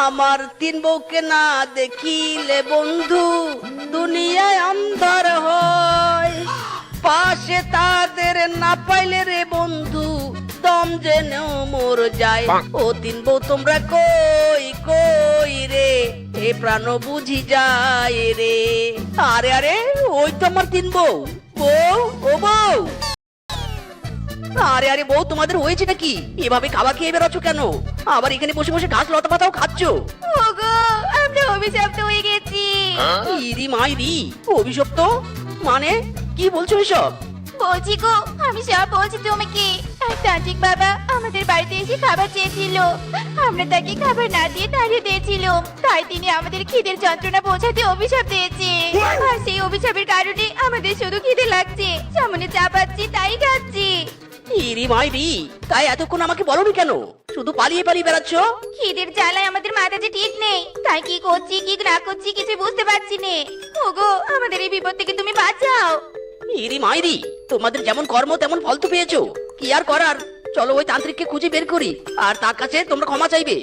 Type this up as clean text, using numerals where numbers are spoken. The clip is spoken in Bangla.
আমার তিন বউকে না দেখিলে বন্ধু দুনিয়ায় অন্ধকার হয়, পাশে তাদের না পাইলে রে বন্ধু দম জেনেও মোর যায়। ও তিন বউ তোমরা কই কই রে, এ প্রাণ বুঝি যায় রে। আরে আরে ওই তো আমার তিন বউ। বউ, ও বউ। আরে আরে বউ, তোমাদের হয়েছে নাকি? এভাবে খাওয়া খেয়ে বেরোচ্ছ কেন? আবার এখানে বসে বসে ঘাস লতা পাতাও খাচ্ছ। ওগো, আমরা অভিশপ্ত হয়ে গেছি। ইরি মাইরি, অভিশপ্ত মানে কি বলছো এসব? বলছি গো, আমি সব বলছি তোমাকে। আর তান্ত্রিক বাবা আমাদের বাড়িতে এসে খাবার চেয়েছিল, আমরা তাকে খাবার না দিয়ে তাড়িয়ে দিয়েছিল। তাই তিনি আমাদের খিদের যন্ত্রণা বোঝাতে অভিশাপ দিয়েছে। আর সেই অভিশাপের কারণে আমাদের শুধু খিদে লাগছে, সামনে চা পাচ্ছি তাই খাচ্ছি। ইরি মাইরি, তাই এতক্ষণ আমাকে বলনি কেন? শুধু পালিয়ে পালিয়ে বেড়াচ্ছ। খিদের জ্বালায় আমাদের মাথা যে ঠিক নেই, তাই কি করছি কি না করছি কিছু বুঝতে পারছি না। ওগো, আমাদের এই বিপদ থেকে তুমি বাঁচাও। ইরি মাইরি, তোমাদের যেমন কর্ম তেমন ফল তো পেয়েছো। কি আর করার, চলো ওই তান্ত্রিককে খুঁজে বের করি আর তার কাছে তোমরা ক্ষমা চাইবে।